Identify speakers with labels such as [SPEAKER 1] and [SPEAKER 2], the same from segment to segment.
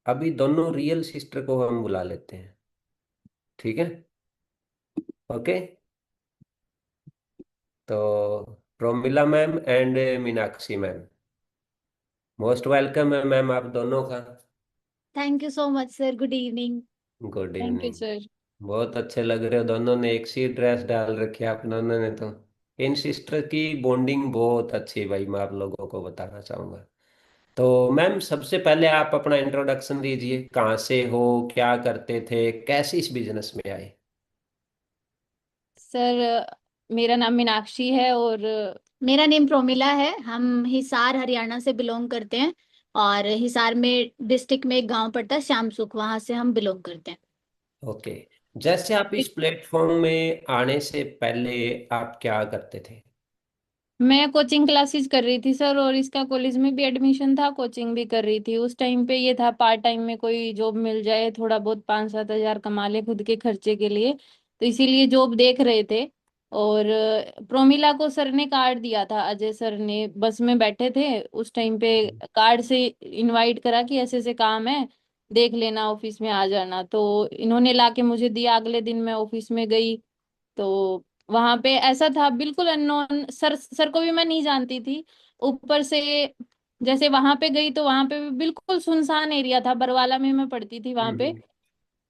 [SPEAKER 1] अभी दोनों real sister को हम बुला लेते हैं। ठीक है। ओके। तो Promila ma'am and Meenakshi ma'am, most welcome है मैम आप दोनों का।
[SPEAKER 2] Thank you so much sir. Good evening.
[SPEAKER 1] Good
[SPEAKER 3] thank you
[SPEAKER 1] evening.
[SPEAKER 3] Sir.
[SPEAKER 1] बहुत अच्छे लग रहे हो दोनों ने, एक सी ड्रेस डाल रखी है आप दोनों ने तो। इन सिस्टर की बॉन्डिंग बहुत अच्छी है भाई, मैं आप लोगों को बताना चाहूंगा। तो मैम सबसे पहले आप अपना इंट्रोडक्शन दीजिए, कहाँ से हो, क्या करते थे, कैसे इस बिजनेस में आए।
[SPEAKER 3] सर मेरा नाम मीनाक्षी है और
[SPEAKER 2] मेरा नेम प्रोमिला है। हम हिसार हरियाणा से बिलोंग करते हैं। और हिसार में डिस्ट्रिक्ट में एक गांव पड़ता है श्याम सुख, वहां से हम बिलोंग करते हैं।
[SPEAKER 1] ओके। जैसे आप इस प्लेटफॉर्म में आने से पहले आप क्या करते थे।
[SPEAKER 3] मैं कोचिंग क्लासेस कर रही थी सर, और इसका कॉलेज में भी एडमिशन था, कोचिंग भी कर रही थी। उस टाइम पे ये था पार्ट टाइम में कोई जॉब मिल जाए, थोड़ा बहुत 5-7 हज़ार कमा ले खुद के खर्चे के लिए, तो इसीलिए जॉब देख रहे थे। और प्रोमिला को सर ने कार्ड दिया था, अजय सर ने, बस में बैठे थे उस टाइम पे, कार्ड से इनवाइट करा कि ऐसे ऐसे काम है, देख लेना, ऑफिस में आ जाना। तो इन्होंने ला के मुझे दिया, अगले दिन मैं ऑफिस में गई। तो वहां पे ऐसा था बिल्कुल अननोन, सर को भी मैं नहीं जानती थी। ऊपर से जैसे वहां पे गई तो वहां पे भी बिल्कुल सुनसान एरिया था, बरवाला में मैं पढ़ती थी वहां पे,
[SPEAKER 1] हम्म।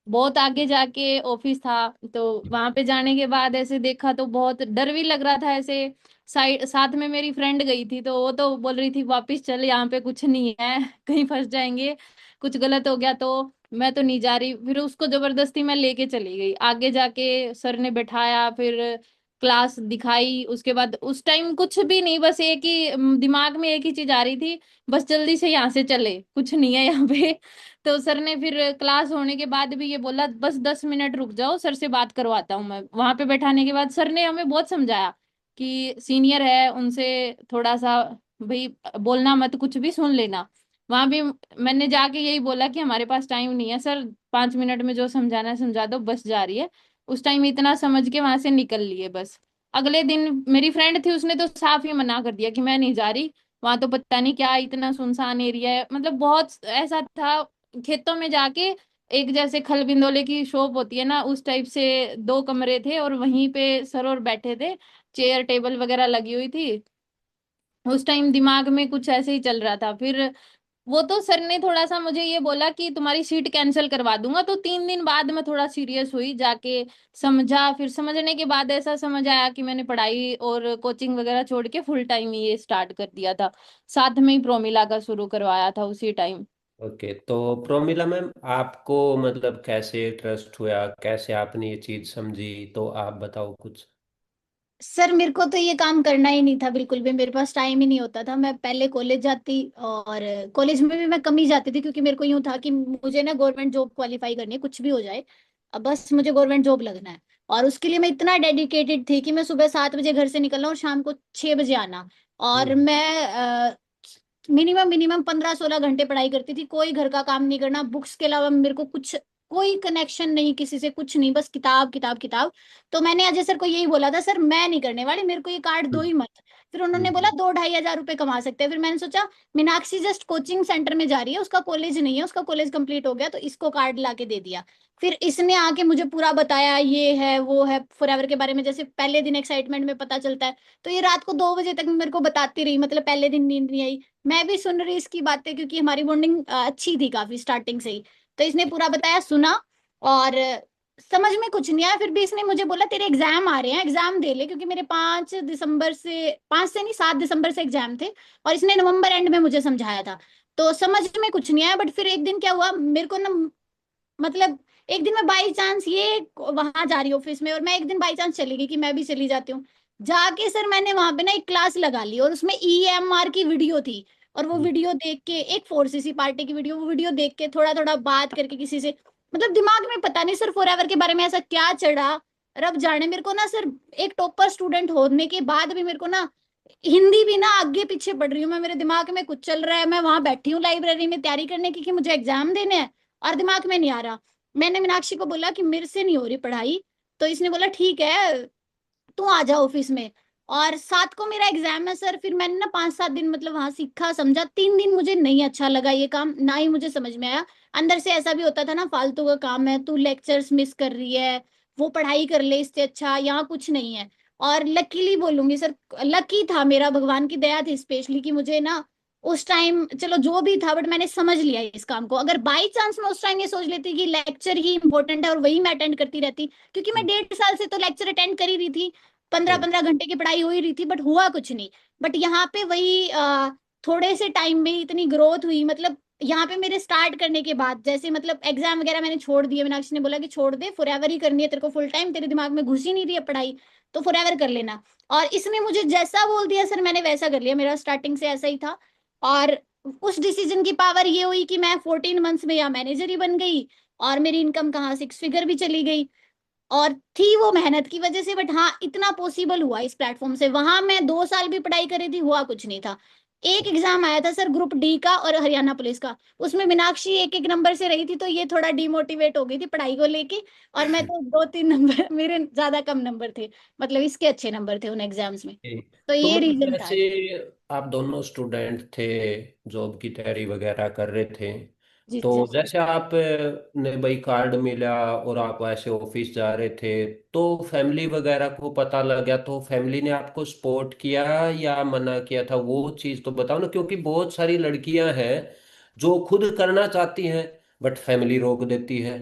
[SPEAKER 3] बहुत आगे जाके ऑफिस था। तो वहां पे जाने के बाद ऐसे देखा तो बहुत डर भी लग रहा था ऐसे। साइड साथ में मेरी फ्रेंड गई थी, तो वो तो बोल रही थी वापिस चल, यहाँ पे कुछ नहीं है कहीं फंस जाएंगे, कुछ गलत हो गया तो। मैं तो नहीं जा रही, फिर उसको जबरदस्ती मैं लेके चली गई, आगे जाके सर ने बैठाया, फिर क्लास दिखाई। उसके बाद उस टाइम कुछ भी नहीं, बस एक ही दिमाग में एक ही चीज आ रही थी, बस जल्दी से यहाँ से चले, कुछ नहीं है यहाँ पे। तो सर ने फिर क्लास होने के बाद भी ये बोला बस 10 मिनट रुक जाओ, सर से बात करवाता हूँ मैं। वहां पे बैठाने के बाद सर ने हमें बहुत समझाया कि सीनियर है, उनसे थोड़ा सा भाई बोलना मत, कुछ भी सुन लेना। वहां भी मैंने जाके यही बोला कि हमारे पास टाइम नहीं है सर, 5 मिनट में जो समझाना है समझा दो, बस जा रही है। उस टाइम इतना समझ के वहां से निकल लिए बस। अगले दिन मेरी फ्रेंड थी, उसने तो साफ ही मना कर दिया कि मैं नहीं जा रही, वहां तो पता नहीं क्या इतना सुनसान एरिया है, मतलब बहुत ऐसा था, खेतों में जाके, एक जैसे खल बिंदोले की शॉप होती है ना, उस टाइप से 2 कमरे थे, और वहीं पे सर और बैठे थे, चेयर टेबल वगैरह लगी हुई थी। उस टाइम दिमाग में कुछ ऐसे ही चल रहा था। फिर वो तो सर ने थोड़ा सा मुझे ये बोला कि तुम्हारी सीट कैंसिल करवा दूंगा, तो 3 दिन बाद मैं थोड़ा सीरियस हुई, जाके समझा, फिर समझने के बाद ऐसा समझ आया कि मैंने पढ़ाई और कोचिंग वगैरह छोड़ के फुल टाइम ये स्टार्ट कर दिया था। साथ में ही प्रोमिला का शुरू करवाया था उसी टाइम।
[SPEAKER 1] ओके। तो प्रोमिला मैम आपको मतलब कैसे ट्रस्ट हुआ, कैसे आपने ये चीज समझी, तो आप बताओ कुछ।
[SPEAKER 2] सर मेरे को तो ये काम करना ही नहीं था बिल्कुल भी, मेरे पास टाइम ही नहीं होता था। मैं पहले कॉलेज जाती, और कॉलेज में भी मैं कम ही जाती थी, क्योंकि मेरे को यूं था कि मुझे ना गवर्नमेंट जॉब क्वालिफाई करनी है, कुछ भी हो जाए, अब बस मुझे गवर्नमेंट जॉब लगना है। और उसके लिए मैं इतना डेडिकेटेड थी कि मैं सुबह 7 बजे घर से निकलना और शाम को 6 बजे आना। और
[SPEAKER 1] हम्म।
[SPEAKER 2] मैं मिनिमम मिनिमम 15-16 घंटे पढ़ाई करती थी, कोई घर का काम नहीं करना, बुक्स के अलावा मेरे को कुछ, कोई कनेक्शन नहीं किसी से, कुछ नहीं, बस किताब किताब किताब। तो मैंने अजय सर को यही बोला था, सर मैं नहीं करने वाली, मेरे को ये कार्ड दो
[SPEAKER 1] हम्म।
[SPEAKER 2] ही मत। फिर उन्होंने बोला
[SPEAKER 1] हम्म।
[SPEAKER 2] 2-2.5 हज़ार रुपए कमा सकते हैं। फिर मैंने सोचा मीनाक्षी जस्ट कोचिंग सेंटर में जा रही है, उसका कॉलेज नहीं है, उसका कॉलेज कंप्लीट हो गया, तो इसको कार्ड ला के दे दिया। फिर इसने आके मुझे पूरा बताया, ये है वो है, फॉरएवर के बारे में, जैसे पहले दिन एक्साइटमेंट में पता चलता है। तो ये रात को 2 बजे तक मेरे को बताती रही, मतलब पहले दिन नींद नहीं आई, मैं भी सुन रही इसकी बातें, क्योंकि हमारी बॉन्डिंग अच्छी थी काफी स्टार्टिंग से ही। तो इसने पूरा बताया, सुना, और समझ में कुछ नहीं आया। फिर भी इसने मुझे बोला तेरे एग्जाम आ रहे हैं, एग्जाम दे ले, क्योंकि मेरे 5 दिसंबर से, 5 से नहीं 7 दिसंबर से एग्जाम थे। और इसने नवंबर एंड में मुझे समझाया था। तो समझ में कुछ नहीं आया, बट फिर एक दिन क्या हुआ मेरे को ना, मतलब एक दिन मैं बाई चांस ये वहां जा रही ऑफिस में, और मैं एक दिन बाई चांस चली गई कि मैं भी चली जाती हूँ। जाके सर मैंने वहां पे ना एक क्लास लगा ली, और उसमें ईएमआर की वीडियो थी। और वो
[SPEAKER 1] हम्म।
[SPEAKER 2] वीडियो देख के, एक फोर्सीसी पार्टी की वीडियो, वो वीडियो देख के थोड़ा थोड़ा बात करके किसी से, मतलब दिमाग में पता नहीं सर फॉरएवर के बारे में ऐसा क्या चढ़ा, रब जाने। मेरे को ना सर, एक टॉपर स्टूडेंट होने के बाद भी मेरे को ना हिंदी भी ना आगे पीछे पढ़ रही हूँ मैं, मेरे दिमाग में कुछ चल रहा है, मैं वहां बैठी हूँ लाइब्रेरी में तैयारी करने की कि मुझे एग्जाम देने हैं, और दिमाग में नहीं आ रहा। मैंने मीनाक्षी को बोला कि मेरे से नहीं हो रही पढ़ाई। तो इसने बोला ठीक है तू आ जा ऑफिस में। और 7 को मेरा एग्जाम है सर। फिर मैंने ना 5-7 दिन मतलब वहां सीखा समझा। 3 दिन मुझे नहीं अच्छा लगा ये काम, ना ही मुझे समझ में आया। अंदर से ऐसा भी होता था ना, फालतू का काम है, तू लेक्चर्स मिस कर रही है, वो पढ़ाई कर ले, इससे अच्छा यहाँ कुछ नहीं है। और लकीली बोलूंगी सर, लकी था मेरा, भगवान की दया थी स्पेशली कि मुझे ना उस टाइम, चलो जो भी था, बट मैंने समझ लिया इस काम को। अगर बाई चांस मैं उस टाइम ये सोच लेती कि लेक्चर ही इंपॉर्टेंट है और वही मैं अटेंड करती रहती, क्योंकि मैं 1.5 साल से तो लेक्चर अटेंड कर ही रही थी, 15-15 घंटे की पढ़ाई हो ही रही थी, बट हुआ कुछ नहीं। बट यहाँ पे वही थोड़े से टाइम में इतनी ग्रोथ हुई। मतलब यहाँ पे मेरे स्टार्ट करने के बाद जैसे मतलब एग्जाम वगैरह मैंने छोड़ दिए, मीनाक्षी ने बोला कि छोड़ दे, फॉरएवर ही करनी है तेरे को, फुल टाइम तेरे दिमाग में घुस ही नहीं रही है पढ़ाई, तो फॉरएवर कर लेना। और इसने मुझे जैसा बोल दिया सर मैंने वैसा कर लिया, मेरा स्टार्टिंग से ऐसा ही था। और उस डिसीजन की पावर ये हुई कि मैं 14 मंथ्स में यहाँ मैनेजर ही बन गई, और मेरी इनकम कहाँ 6 फिगर भी चली गई। और थी वो मेहनत की वजह से, बट हाँ इतना पॉसिबल हुआ इस प्लेटफॉर्म से। वहां मैं 2 साल भी पढ़ाई करी थी, हुआ कुछ नहीं था। एक एग्जाम आया था सर ग्रुप डी का और हरियाणा पुलिस का, उसमें मीनाक्षी एक एक नंबर से रही थी, तो ये थोड़ा डिमोटिवेट हो गई थी पढ़ाई को लेके। और मैं तो 2-3 नंबर मेरे ज्यादा कम नंबर थे, मतलब इसके अच्छे नंबर थे उन एग्जाम्स में।
[SPEAKER 1] जी।
[SPEAKER 2] तो
[SPEAKER 1] तो
[SPEAKER 2] ये
[SPEAKER 1] मतलब
[SPEAKER 2] रीजन था।
[SPEAKER 1] जैसे आप दोनों स्टूडेंट थे, जॉब की तैयारी वगैरह कर रहे थे,
[SPEAKER 2] जी
[SPEAKER 1] तो
[SPEAKER 2] सर।
[SPEAKER 1] जैसे आप ने भाई कार्ड मिला और आप ऐसे ऑफिस जा रहे थे, तो फैमिली वगैरह को पता लग गया, तो फैमिली ने आपको सपोर्ट किया या मना किया था, वो चीज़ तो बताओ ना, क्योंकि बहुत सारी लड़कियां हैं जो खुद करना चाहती हैं बट फैमिली रोक देती है।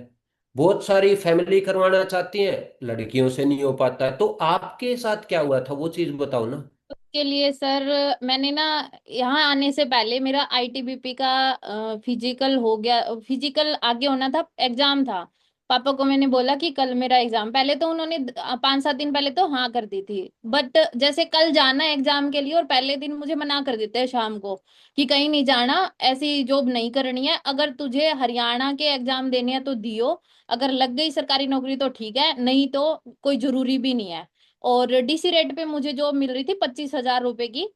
[SPEAKER 1] बहुत सारी फैमिली करवाना चाहती हैं, लड़कियों से नहीं हो पाता है। तो आपके साथ क्या हुआ था, वो चीज़ बताओ ना।
[SPEAKER 3] उसके लिए सर मैंने ना यहाँ आने से पहले मेरा आईटीबीपी का फिजिकल हो गया, फिजिकल आगे होना था, एग्जाम था। पापा को मैंने बोला कि कल मेरा एग्जाम, पहले तो उन्होंने 5-7 दिन पहले तो हाँ कर दी थी, बट जैसे कल जाना है एग्जाम के लिए और पहले दिन मुझे मना कर देते हैं शाम को कि कहीं नहीं जाना, ऐसी जॉब नहीं करनी है, अगर तुझे हरियाणा के एग्जाम देने हैं तो दियो, अगर लग गई सरकारी नौकरी तो ठीक है, नहीं तो कोई जरूरी भी नहीं है। और डीसी रेट पे मुझे जॉब मिल रही थी, 25,000 रुपए की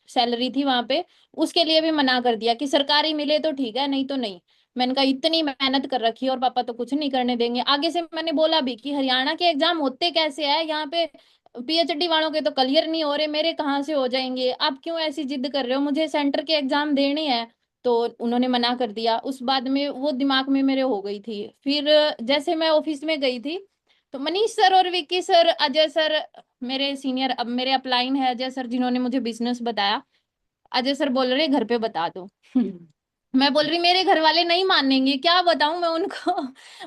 [SPEAKER 3] सैलरी थी वहां पे, उसके लिए भी मना कर दिया कि सरकारी मिले तो ठीक है, नहीं तो नहीं। मैंने कहा इतनी मेहनत कर रखी है और पापा तो कुछ नहीं करने देंगे। आगे से मैंने बोला भी कि हरियाणा के एग्जाम होते कैसे है यहाँ पे, पीएचडी वालों के तो क्लियर नहीं हो रहे, मेरे कहाँ से हो जाएंगे, आप क्यों ऐसी जिद कर रहे हो, मुझे सेंटर के एग्जाम देने हैं। तो उन्होंने मना कर दिया। उस बाद में वो दिमाग में मेरे हो गई थी। फिर जैसे मैं ऑफिस में गई थी, तो मनीष सर और विक्की सर, अजय सर, मेरे सीनियर, अब मेरे अपलाइन है अजय सर जिन्होंने मुझे बिजनेस बताया, अजय सर बोल रहे घर पे बता दो। मैं बोल रही मेरे घर वाले नहीं मानेंगे, क्या बताऊं मैं उनको।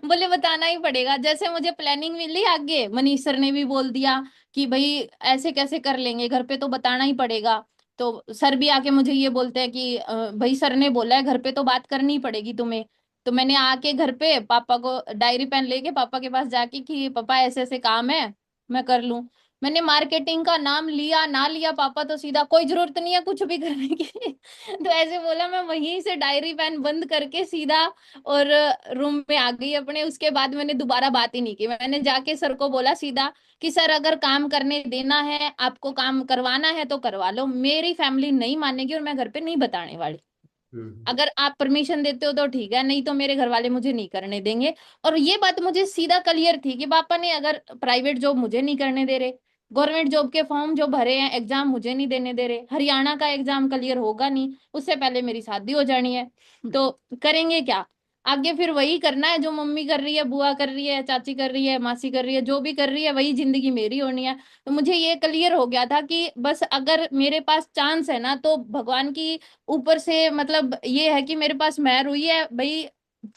[SPEAKER 3] बोले बताना ही पड़ेगा। जैसे मुझे प्लानिंग मिली आगे, मनीष सर ने भी बोल दिया कि भाई ऐसे कैसे कर लेंगे, घर पे तो बताना ही पड़ेगा। तो सर भी आके मुझे ये बोलते हैं कि भाई सर ने बोला है घर पे तो बात करनी ही पड़ेगी तुम्हें। तो मैंने आके घर पे पापा को डायरी पेन लेके पापा के पास जाके कि पापा ऐसे ऐसे काम है, मैं कर लूं। मैंने मार्केटिंग का नाम लिया ना लिया, पापा तो सीधा कोई जरूरत नहीं है कुछ भी करने की। तो ऐसे बोला, मैं वहीं से डायरी पेन बंद करके सीधा और रूम में आ गई अपने। उसके बाद मैंने दोबारा बात ही नहीं की। मैंने जाके सर को बोला सीधा कि सर अगर काम करने देना है, आपको काम करवाना है तो करवा लो, मेरी फैमिली नहीं मानेगी और मैं घर पे नहीं बताने वाली।
[SPEAKER 1] हम्म।
[SPEAKER 3] अगर आप परमिशन देते हो तो ठीक है, नहीं तो मेरे घर वाले मुझे नहीं करने देंगे। और ये बात मुझे सीधा क्लियर थी कि पापा ने अगर प्राइवेट जॉब मुझे नहीं करने दे रहे, गवर्नमेंट जॉब के फॉर्म जो भरे हैं एग्जाम मुझे नहीं देने दे रहे, हरियाणा का एग्जाम क्लियर होगा नहीं, उससे पहले मेरी शादी हो जानी है, तो करेंगे क्या आगे। फिर वही करना है जो मम्मी कर रही है, बुआ कर रही है, चाची कर रही है, मासी कर रही है, जो भी कर रही है वही जिंदगी मेरी होनी है। तो मुझे ये क्लियर हो गया था कि बस अगर मेरे पास चांस है ना, तो भगवान की ऊपर से मतलब ये है कि मेरे पास मेहर हुई है भाई,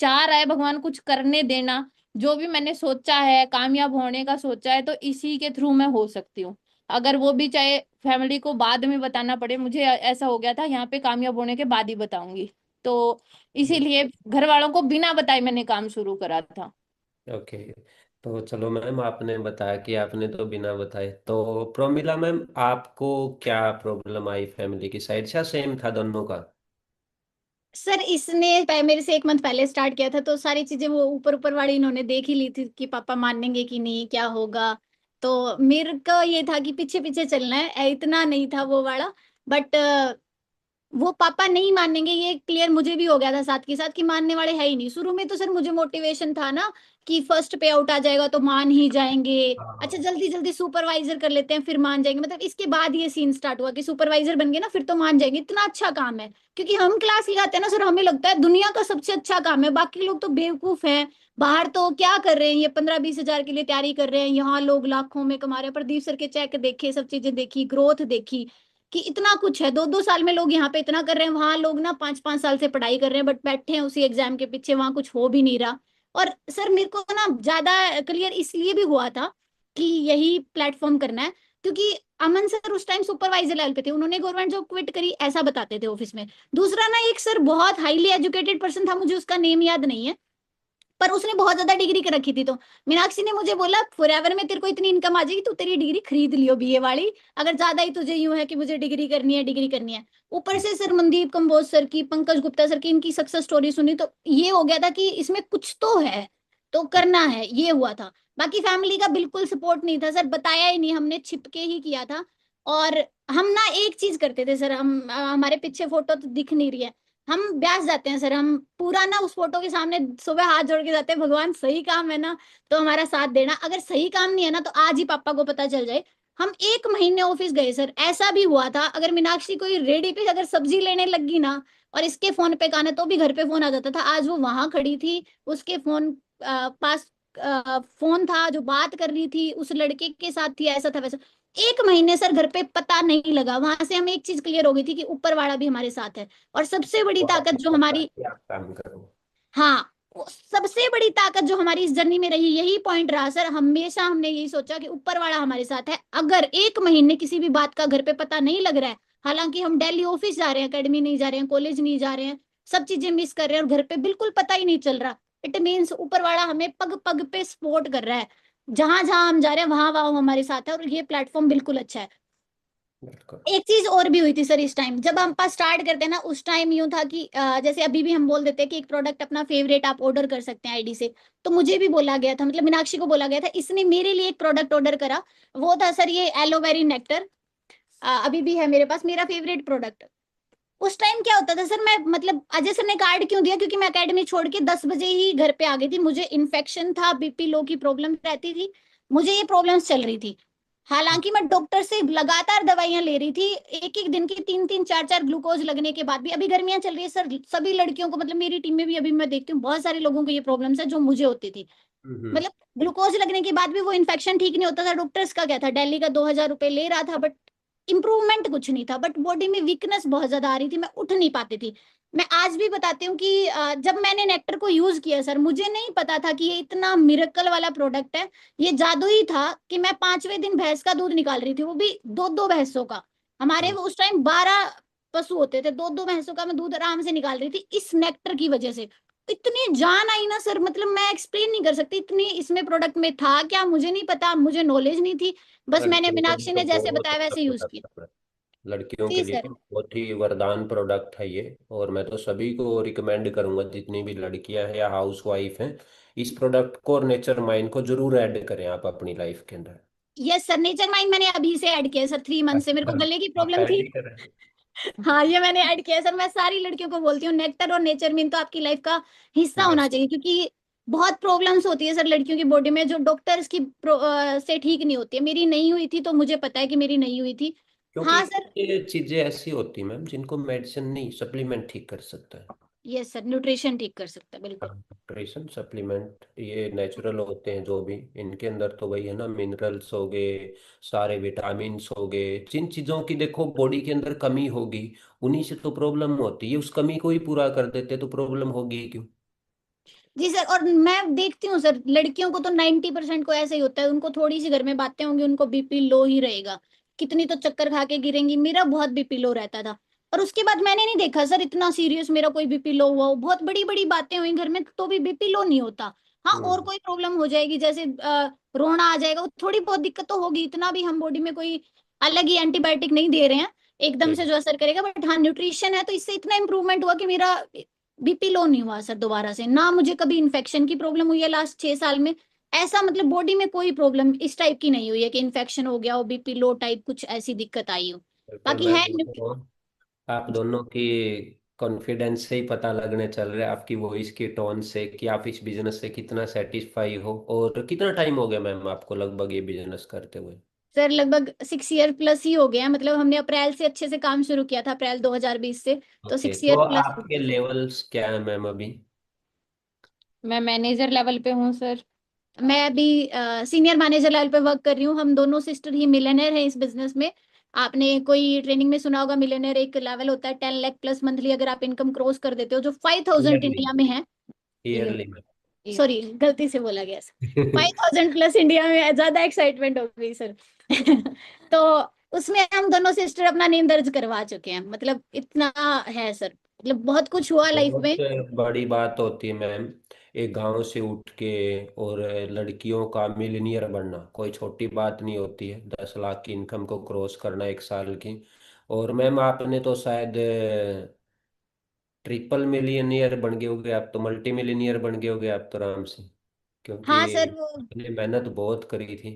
[SPEAKER 3] चाह रहा है भगवान कुछ करने देना, जो भी मैंने सोचा है कामयाब होने का सोचा है, तो इसी के थ्रू मैं हो सकती हूँ। अगर वो भी चाहे फैमिली को बाद में बताना पड़े, मुझे ऐसा हो गया था यहाँ पे कामयाब होने के बाद ही बताऊंगी। तो इसीलिए घर वालों को बिना बताए मैंने काम शुरू करा था।
[SPEAKER 1] ओके। तो चलो मैम, आपने बताया कि आपने तो बिना बताए, तो प्रोमिला मैम आपको क्या प्रॉब्लम आई फैमिली की साइड से, या सेम था दोनों का?
[SPEAKER 2] सर इसने मेरे से 1 मंथ पहले स्टार्ट किया था, तो सारी चीजें वो ऊपर ऊपर वाली इन्होंने देख ही ली थी कि पापा मानेंगे कि नहीं, क्या होगा। तो मेरे का ये था कि पीछे पीछे चलना है, इतना नहीं था वो वाला। बट वो पापा नहीं मानेंगे, ये क्लियर मुझे भी हो गया था साथ के साथ कि मानने वाले है ही नहीं। शुरू में तो सर मुझे मोटिवेशन था ना कि फर्स्ट पे आउट आ जाएगा तो मान ही जाएंगे, अच्छा
[SPEAKER 1] हाँ।
[SPEAKER 2] जल्दी जल्दी सुपरवाइजर कर लेते हैं फिर मान जाएंगे। मतलब इसके बाद ये सीन स्टार्ट हुआ कि सुपरवाइजर बन गए ना फिर तो मान जाएंगे, इतना अच्छा काम है। क्योंकि हम क्लास लगाते हैं ना सर, हमें लगता है दुनिया का सबसे अच्छा काम है, बाकी लोग तो बेवकूफ हैं। बाहर तो क्या कर रहे हैं, ये 15-20 हजार के लिए तैयारी कर रहे हैं, यहाँ लोग लाखों में कमा रहे हैं। प्रदीप सर के चेक देखे, सब चीजें देखी, ग्रोथ देखी कि इतना कुछ है। 2-2 साल में लोग यहाँ पे इतना कर रहे हैं, वहां लोग ना 5-5 साल से पढ़ाई कर रहे हैं बट बैठे हैं उसी एग्जाम के पीछे, वहां कुछ हो भी नहीं रहा। और सर मेरे को ना ज्यादा क्लियर इसलिए भी हुआ था कि यही प्लेटफॉर्म करना है, क्योंकि अमन सर उस टाइम सुपरवाइजर लेवल पे थे, उन्होंने गवर्नमेंट जॉब क्विट करी ऐसा बताते थे ऑफिस में। दूसरा ना एक सर बहुत हाईली एजुकेटेड पर्सन था, मुझे उसका नेम याद नहीं है, पर उसने बहुत ज्यादा डिग्री कर रखी थी। तो मीनाक्षी ने मुझे बोला फॉरएवर में तेरे को इतनी इनकम आ जाएगी, तू तेरी डिग्री खरीद लियो बीए वाली, अगर ज्यादा ही तुझे यूं है कि मुझे डिग्री करनी है डिग्री करनी है। ऊपर से सर मनदीप कंबोज सर की, पंकज गुप्ता सर की, इनकी सक्सेस स्टोरी सुनी तो ये हो गया था कि इसमें कुछ तो है, तो करना है, ये हुआ था। बाकी फैमिली का बिल्कुल सपोर्ट नहीं था सर, बताया ही नहीं, हमने छिप के ही किया था। और हम ना एक चीज करते थे सर, हम हमारे पीछे फोटो तो दिख नहीं रही है, हम ब्यास जाते हैं सर, हम पूरा ना उस फोटो के सामने सुबह हाथ जोड़ के जाते हैं, भगवान सही काम है ना तो हमारा साथ देना, अगर सही काम नहीं है ना तो आज ही पापा को पता चल जाए। हम 1 महीने ऑफिस गए सर, ऐसा भी हुआ था अगर मीनाक्षी कोई रेडी पे अगर सब्जी लेने लगी ना और इसके फोन पे गाने तो भी घर पे फोन आ जाता था। आज वो वहां खड़ी थी, उसके फोन पास फोन था, जो बात कर रही थी उस लड़के के साथ थी, ऐसा था वैसा। 1 महीने सर घर पे पता नहीं लगा, वहां से हमें एक चीज क्लियर हो गई थी कि ऊपर वाला भी हमारे साथ है। और सबसे बड़ी
[SPEAKER 1] वो
[SPEAKER 2] ताकत
[SPEAKER 1] आपको
[SPEAKER 2] जो
[SPEAKER 1] पता है
[SPEAKER 2] हमारी,
[SPEAKER 1] कि आप काम करो।
[SPEAKER 2] हाँ, सबसे बड़ी ताकत जो हमारी इस जर्नी में रही, यही पॉइंट रहा सर, हमेशा हमने यही सोचा कि ऊपर वाला हमारे साथ है। अगर 1 महीने किसी भी बात का घर पे पता नहीं लग रहा है, हालांकि हम दिल्ली ऑफिस जा रहे हैं, अकेडमी नहीं जा रहे हैं, कॉलेज नहीं जा रहे हैं, सब चीजें मिस कर रहे हैं और घर पे बिल्कुल पता ही नहीं चल रहा, इट मीन्स ऊपर वाला हमें पग पग पे सपोर्ट कर रहा है। जहां जहां हम जा रहे हैं वहां वहां वो हमारे साथ है, और ये प्लेटफॉर्म बिल्कुल अच्छा है।
[SPEAKER 1] बिल्कुल।
[SPEAKER 2] एक चीज और भी हुई थी सर, इस टाइम जब हम पास स्टार्ट करते हैं ना, उस टाइम यूं था कि जैसे अभी भी हम बोल देते हैं कि एक प्रोडक्ट अपना फेवरेट आप ऑर्डर कर सकते हैं आईडी से। तो मुझे भी बोला गया था, मतलब मीनाक्षी को बोला गया था, इसने मेरे लिए एक प्रोडक्ट ऑर्डर करा, वो था सर ये एलोवेरी नेक्टर। अभी भी है मेरे पास, मेरा फेवरेट प्रोडक्ट। उस टाइम क्या होता था सर, मैं मतलब अजय सर ने कार्ड क्यों दिया, क्योंकि मैं एकेडमी छोड़ के 10 बजे ही घर पे आ गई थी, मुझे इन्फेक्शन था, बीपी लो की प्रॉब्लम रहती थी, मुझे ये प्रॉब्लम्स चल रही थी। हालांकि मैं डॉक्टर से लगातार दवाइयां ले रही थी, एक एक दिन की 3-3 4-4 ग्लूकोज लगने के बाद भी। अभी गर्मियां चल रही है सर, सभी लड़कियों को, मतलब मेरी टीम में भी अभी मैं देखती हूँ बहुत सारे लोगों को ये प्रॉब्लम्स है जो मुझे होती थी।
[SPEAKER 1] हम्म।
[SPEAKER 2] मतलब ग्लूकोज लगने के बाद भी वो इन्फेक्शन ठीक नहीं होता था। डॉक्टर्स का क्या था, दिल्ली का 2,000 रुपए ले रहा था बट इम्प्रूवमेंट कुछ नहीं था, बट बॉडी में वीकनेस बहुत ज्यादा आ रही थी, मैं उठ नहीं पाती थी। मैं आज भी बताती हूँ कि जब मैंने नेक्टर को यूज किया सर, मुझे नहीं पता था कि ये इतना मिरेकल वाला प्रोडक्ट है। ये जादू ही था कि मैं 5वें दिन भैंस का दूध निकाल रही थी, वो भी 2-2 भैंसों का। हमारे
[SPEAKER 1] हम्म।
[SPEAKER 2] उस टाइम 12 पशु होते थे, 2-2 भैंसों का मैं दूध आराम से निकाल रही थी इस नेक्टर की वजह से। इतनी जान आई ना सर, मतलब मैं एक्सप्लेन नहीं कर सकती, इतनी इसमें प्रोडक्ट में था क्या मुझे नहीं पता, मुझे नॉलेज नहीं थी, बस मैंने
[SPEAKER 1] लड़कियों के लिए
[SPEAKER 2] मीनाक्षी
[SPEAKER 1] तो
[SPEAKER 2] ने जैसे
[SPEAKER 1] बहुत
[SPEAKER 2] बताया
[SPEAKER 1] अच्छा
[SPEAKER 2] वैसे यूज किया।
[SPEAKER 1] प्रोडक्ट है। लड़कियों के
[SPEAKER 2] जी
[SPEAKER 1] लिए तो
[SPEAKER 2] सर।
[SPEAKER 1] बहुत ही वरदान प्रोडक्ट है ये। और मैं तो सभी को रिकमेंड करूंगा, जितनी भी लड़कियां हैं या हाउस वाइफ हैं, इस प्रोडक्ट को और नेचर माइंड को जरूर ऐड करें आप अपनी लाइफ के अंदर।
[SPEAKER 2] यस सर, नेचर माइंड मैंने अभी से ऐड किया सर, 3 मंथ से, मेरे को
[SPEAKER 1] अच्छा,
[SPEAKER 2] गले की
[SPEAKER 1] आप
[SPEAKER 2] प्रॉब्लम
[SPEAKER 1] ऐड
[SPEAKER 2] थी।
[SPEAKER 1] ही करें।
[SPEAKER 2] हाँ ये मैंने ऐड किया है सर, मैं सारी लड़कियों को बोलती हूँ नेक्टर और नेचर मिन तो आपकी लाइफ का हिस्सा होना
[SPEAKER 1] मस्त।
[SPEAKER 2] चाहिए, क्योंकि बहुत प्रॉब्लम्स होती है सर लड़कियों की बॉडी में जो डॉक्टर्स की से ठीक नहीं होती है। मेरी नहीं हुई थी तो मुझे पता है कि मेरी नहीं हुई थी।
[SPEAKER 1] क्योंकि
[SPEAKER 2] हाँ सर।
[SPEAKER 1] ये चीजें ऐसी होती मैम जिनको मेडिसिन नहीं, सप्लीमेंट ठीक कर सकता है।
[SPEAKER 2] यस सर, न्यूट्रिशन ठीक कर सकता है बिल्कुल।
[SPEAKER 1] न्यूट्रिशन सप्लीमेंट ये नेचुरल होते हैं जो भी, इनके अंदर तो वही है ना, मिनरल्स हो गए, सारे विटामिन्स हो गए, जिन चीज़ों की देखो बॉडी के अंदर कमी होगी उन्हीं से तो प्रॉब्लम होती है। उस कमी को ही पूरा कर देते तो प्रॉब्लम होगी ही क्यों।
[SPEAKER 2] जी सर, और मैं देखती हूँ सर लड़कियों को तो 90% को ऐसा ही होता है, उनको थोड़ी सी घर में बातें होंगी उनको बीपी लो ही रहेगा, कितनी तो चक्कर खा के गिरेंगी। मेरा बहुत बीपी लो रहता था, और उसके बाद मैंने नहीं देखा सर इतना सीरियस मेरा कोई बीपी लो हुआ हो। बहुत बड़ी बड़ी बातें हुई घर में तो भी बीपी लो नहीं होता। हाँ और
[SPEAKER 1] हम्म।
[SPEAKER 2] कोई प्रॉब्लम हो जाएगी जैसे रोना आ जाएगा, वो थोड़ी बहुत दिक्कत तो होगी, इतना भी हम बॉडी में कोई अलग ही एंटीबायोटिक नहीं दे रहे हैं एकदम से
[SPEAKER 1] ठीक।
[SPEAKER 2] जो असर करेगा, बट हाँ न्यूट्रिशन है तो इससे इतना इंप्रूवमेंट हुआ कि मेरा बीपी लो नहीं हुआ सर दोबारा से ना। मुझे कभी इन्फेक्शन की प्रॉब्लम हुई है लास्ट 6 साल में, ऐसा मतलब बॉडी में कोई प्रॉब्लम इस टाइप की नहीं हुई है कि इन्फेक्शन हो गया हो, बीपी लो टाइप कुछ ऐसी दिक्कत आई हो।
[SPEAKER 1] बिल्कुल
[SPEAKER 2] बाकी
[SPEAKER 1] मैं
[SPEAKER 2] है
[SPEAKER 1] बोलता हूँ, आप दोनों की कॉन्फिडेंस से ही पता लगने चल रहा है, आपकी वॉइस की टोन से, कि आप इस बिजनेस से कितना सेटिस्फाई हो। और कितना टाइम हो गया मैम आपको लगभग ये बिजनेस करते हुए?
[SPEAKER 2] सर लगभग 6 ईयर प्लस ही हो गया, मतलब हमने अप्रैल से अच्छे से काम शुरू किया था, अप्रैल 2020 से। तो
[SPEAKER 1] ओके,
[SPEAKER 2] सिक्स
[SPEAKER 1] तो
[SPEAKER 2] ईयर प्लस हो
[SPEAKER 1] आपके
[SPEAKER 2] गया।
[SPEAKER 1] लेवल्स क्या है मैम अभी?
[SPEAKER 3] मैं मैनेजर लेवल पे हूँ सर।
[SPEAKER 2] मैं अभी सीनियर मैनेजर लेवल पे वर्क कर रही हूँ। हम दोनों सिस्टर ही मिलियनर हैं इस बिजनेस में। आपने कोई ट्रेनिंग में सुना होगा, मिलियनर एक लेवल होता है 10 लाख प्लस मंथली, अगर आप इनकम क्रॉस कर देते हो, जो 5,000
[SPEAKER 1] ईयरली?
[SPEAKER 2] इंडिया में है।
[SPEAKER 1] Yearly ma'am?
[SPEAKER 2] सॉरी, गलती से बोला गया सर। 5,000 प्लस इंडिया में है, ज्यादा एक्साइटमेंट हो गई सर। तो उसमें हम दोनों सिस्टर अपना नेम दर्ज करवा चुके हैं, मतलब इतना है सर, मतलब बहुत कुछ हुआ लाइफ
[SPEAKER 1] बहुत
[SPEAKER 2] में।
[SPEAKER 1] बड़ी बात होती है मैम, एक गांव से उठ के और लड़कियों का मिलीनियर बनना कोई छोटी बात नहीं होती है। 10 लाख की इनकम को क्रॉस करना एक साल की। और मैम आपने तो शायद ट्रिपल मिलीनियर बन गए होगे आप तो, मल्टी मिलीनियर बन गए होगे आप तो आराम से, क्योंकि
[SPEAKER 2] हाँ सर, वो
[SPEAKER 1] आपने मेहनत बहुत करी थी।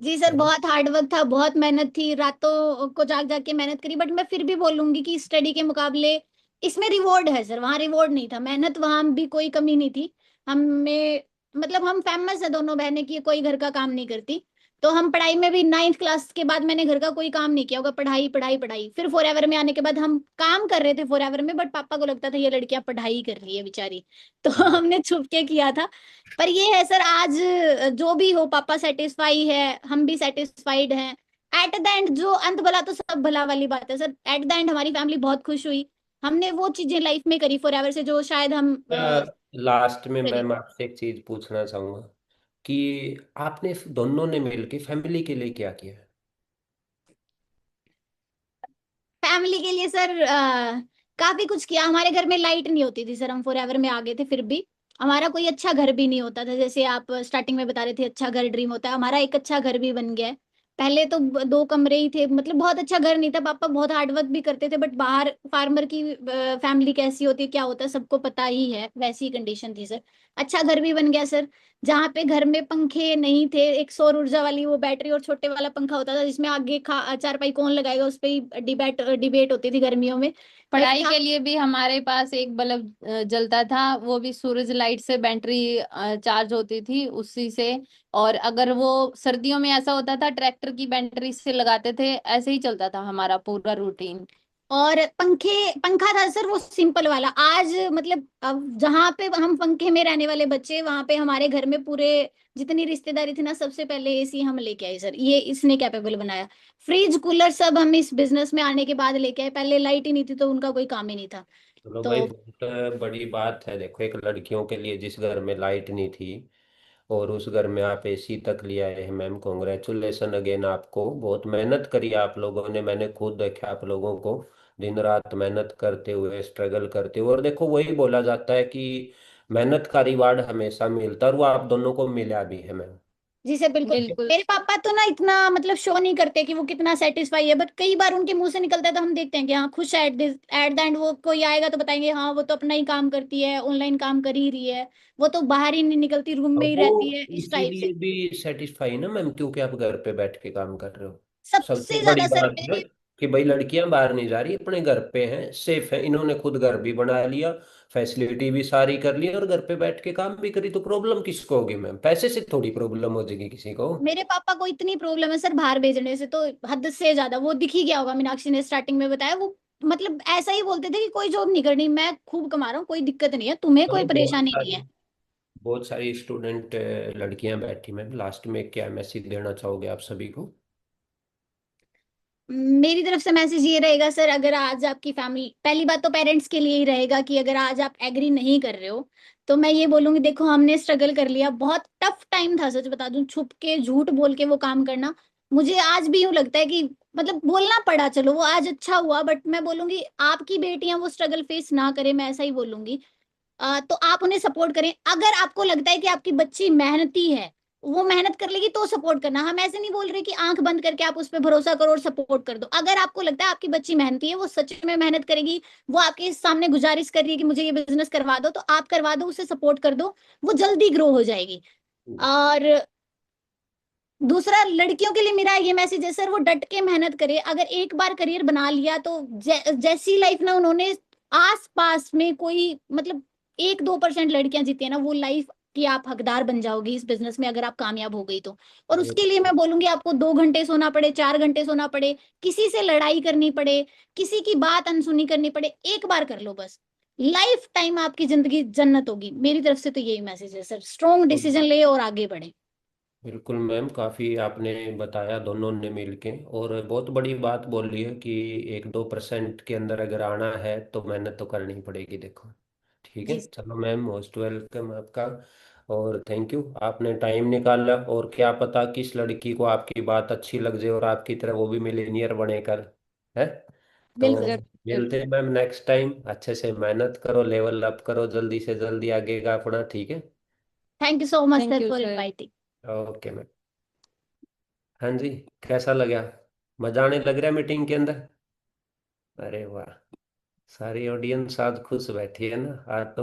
[SPEAKER 2] जी सर,
[SPEAKER 1] है ना?
[SPEAKER 2] बहुत हार्ड वर्क था, बहुत मेहनत थी, रातों को जाग जाग के मेहनत करी। बट मैं फिर भी बोलूंगी कि स्टडी के मुकाबले इसमें रिवॉर्ड है सर, वहाँ रिवॉर्ड नहीं था, मेहनत वहां भी कोई कमी नहीं थी। हमें मतलब हम फेमस है दोनों बहनें कि कोई घर का काम नहीं करती। तो हम पढ़ाई में भी 9th क्लास के बाद मैंने घर का कोई काम नहीं किया होगा, पढ़ाई पढ़ाई पढ़ाई। फिर फॉरएवर में आने के बाद हम काम कर रहे थे फॉरएवर में, बट पापा को लगता था ये लड़कियां पढ़ाई कर रही है बेचारी। तो हमने छुप के किया था। पर ये है सर, आज जो भी हो पापा सेटिस्फाई है, हम भी सेटिस्फाइड हैं। एट द एंड जो अंत भला तो सब भला वाली बात है सर। एट द एंड हमारी फैमिली बहुत खुश हुई। हमने वो चीजें लाइफ में करी फॉर एवर से जो शायद हम
[SPEAKER 1] लास्ट में
[SPEAKER 2] करी।
[SPEAKER 1] मैम आपसे एक चीज पूछना चाहूंगा कि आपने दोनों ने मिलके फैमिली के लिए क्या किया है?
[SPEAKER 2] फैमिली के लिए सर काफी कुछ किया। हमारे घर में लाइट नहीं होती थी सर, हम फॉरएवर में आ गए थे फिर भी। हमारा कोई अच्छा घर भी नहीं होता था, जैसे आप स्टार्टिंग में बता रहे थे अच्छा घर ड्रीम होता है, हमारा एक अच्छा घर भी बन गया है। पहले तो 2 कमरे ही थे, मतलब बहुत अच्छा घर नहीं था। पापा बहुत हार्ड वर्क भी करते थे, बट बाहर फार्मर की फैमिली कैसी होती है क्या होता है सबको पता ही है, वैसी कंडीशन थी सर। अच्छा घर भी बन गया सर, जहाँ पे घर में पंखे नहीं थे, एक सौर ऊर्जा वाली वो बैटरी और छोटे वाला पंखा होता था, जिसमें आगे चारपाई कौन लगाएगा उस पे ही डिबेट डिबेट होती थी गर्मियों में। बट
[SPEAKER 3] पढ़ाई
[SPEAKER 2] था।
[SPEAKER 3] के लिए भी हमारे पास एक बल्ब जलता था, वो भी सूरज लाइट से बैटरी चार्ज होती थी उसी से। और अगर वो सर्दियों में ऐसा होता था ट्रैक्टर की बैटरी से लगाते थे, ऐसे ही चलता था हमारा पूरा रूटीन।
[SPEAKER 2] और पंखा था सर वो सिंपल वाला। आज मतलब अब जहाँ पे हम पंखे में रहने वाले बच्चे, वहां पे हमारे घर में पूरे जितनी रिश्तेदारी थी ना, सबसे पहले एसी हम लेके आए सर, ये इसने कैपेबल बनाया। फ्रिज कूलर सब हम इस बिजनेस में आने के बाद लेके आए, पहले लाइट ही नहीं थी तो उनका कोई काम ही नहीं था।
[SPEAKER 1] चलो भाई,
[SPEAKER 2] तो
[SPEAKER 1] बहुत बड़ी बात है। देखो, एक लड़कियों के लिए जिस घर में लाइट नहीं थी और उस घर में आप एसी तक ले आए हैं मैम, कॉन्ग्रेचुलेशन अगेन। आपको बहुत मेहनत करी आप लोगों ने, मैंने खुद देखा आप लोगों को दिन रात मेहनत करते हुए, स्ट्रगल करते हुए। और देखो, वही बोला जाता है कि मेहनत का रिवार्ड हमेशा मिलता है, और वो आप दोनों को मिला भी है मैम।
[SPEAKER 2] जी सर बिल्कुल।
[SPEAKER 3] बिल्कुल।
[SPEAKER 2] मेरे पापा तो ना इतना मतलब शो नहीं करते कि वो कितना सेटिस्फाई है, बट कई बार उनके मुंह से निकलता है तो हम देखते हैं कि हाँ खुश है। एट द एंड वो कोई आएगा तो बताएंगे हाँ वो तो अपना ही काम करती है, ऑनलाइन काम कर ही रही है, वो तो बाहर ही नहीं निकलती, रूम में
[SPEAKER 1] और
[SPEAKER 2] ही
[SPEAKER 1] वो
[SPEAKER 2] रहती है, इस टाइप से।
[SPEAKER 1] इसीलिए भी सेटिस्फाई ना मैम, क्योंकि आप घर पे बैठ के काम कर रहे हो।
[SPEAKER 2] सबसे
[SPEAKER 1] सबसे बड़ी
[SPEAKER 2] ज्यादा सर
[SPEAKER 1] बात है
[SPEAKER 2] मेरे
[SPEAKER 1] कि भाई लड़कियां बाहर नहीं जा रही, अपने घर पे हैं, सेफ है। इन्होंने खुद घर भी बना लिया, फैसिलिटी भी सारी कर ली, और घर पे बैठ के काम भी करी, तो प्रॉब्लम किसको होगी मैम? पैसे से थोड़ी प्रॉब्लम हो जाएगी किसी को।
[SPEAKER 2] मेरे पापा को इतनी प्रॉब्लम है सर बाहर भेजने से, तो हद से ज्यादा। वो दिख ही गया होगा, मीनाक्षी ने स्टार्टिंग में बताया, वो मतलब ऐसा ही बोलते थे कि कोई जॉब नहीं करनी, मैं खूब कमा रहा हूँ, कोई दिक्कत नहीं है, तुम्हें कोई
[SPEAKER 1] चलो,
[SPEAKER 2] परेशानी नहीं है।
[SPEAKER 1] बहुत सारी स्टूडेंट लड़कियां बैठी मैम, लास्ट में क्या मैसेज देना चाहोगे आप सभी को?
[SPEAKER 2] मेरी तरफ से मैसेज ये रहेगा सर, अगर आज आपकी फैमिली, पहली बात तो पेरेंट्स के लिए ही रहेगा कि अगर आज आप एग्री नहीं कर रहे हो, तो मैं ये बोलूंगी देखो हमने स्ट्रगल कर लिया, बहुत टफ टाइम था सच बता दूं, छुप के झूठ बोल के वो काम करना। मुझे आज भी यूं लगता है कि मतलब बोलना पड़ा, चलो वो आज अच्छा हुआ, बट मैं बोलूंगी आपकी बेटियां वो स्ट्रगल फेस ना करें, मैं ऐसा ही बोलूंगी। तो आप उन्हें सपोर्ट करें। अगर आपको लगता है कि आपकी बच्ची मेहनती है, वो मेहनत कर लेगी, तो सपोर्ट करना। हम ऐसे नहीं बोल रहे कि आंख बंद करके आप उस पर भरोसा करो और सपोर्ट कर दो। अगर आपको लगता है आपकी बच्ची मेहनती है, वो सच में मेहनत करेगी, वो आपके सामने गुजारिश कर रही है कि मुझे ये बिजनेस करवा दो, तो आप करवा दो, उसे सपोर्ट कर दो, वो जल्दी ग्रो हो जाएगी। और दूसरा, लड़कियों के लिए मेरा ये मैसेज है सर, वो डट के मेहनत करे। अगर एक बार करियर बना लिया तो जैसी लाइफ ना उन्होंने आस पास में कोई मतलब 1-2% लड़कियां जीती है ना, वो लाइफ कि आप हकदार बन जाओगी इस बिजनेस में अगर आप कामयाब हो गई तो। और उसके लिए मैं बोलूंगी आपको 2 घंटे सोना पड़े, 4 घंटे सोना पड़े, किसी से लड़ाई करनी पड़े, किसी की बात अनसुनी करनी पड़े, एक बार कर लो बस, लाइफ टाइम आपकी जिंदगी जन्नत होगी। मेरी तरफ से तो यही मैसेज है सर, स्ट्रॉन्ग डिसीजन ले और आगे बढ़े।
[SPEAKER 1] बिल्कुल मैम, काफ़ी आपने बताया दोनों ने मिलके, और बहुत बड़ी बात बोल रही है कि 1-2% के अंदर अगर आना है तो मेहनत तो करनी पड़ेगी। देखो ठीक है,
[SPEAKER 2] जी
[SPEAKER 1] चलो मैम, मोस्ट वेलकम आपका। और थैंक यू, आपने टाइम निकाला। और क्या पता किस लड़की को आपकी बात अच्छी लग जाए और आपकी तरह वो भी मिलीनियर बने कल, है। तो
[SPEAKER 2] बिल्कुल सर।
[SPEAKER 3] जरूर।
[SPEAKER 1] मिलते हैं मैम नेक्स्ट टाइम। अच्छे से मेहनत करो, लेवल अप करो जल्दी से जल्दी आगे का अपना, ठीक है।
[SPEAKER 2] Thank you so much
[SPEAKER 3] thank
[SPEAKER 2] sir
[SPEAKER 3] you
[SPEAKER 2] for
[SPEAKER 3] sir.
[SPEAKER 2] Inviting.
[SPEAKER 1] Okay ma'am. हाँ जी, कैसा लगा? मजा आने लग रहा है मीटिंग के अंदर? अरे वाह, सारी ऑडियंस आज खुश बैठी है ना आज तो।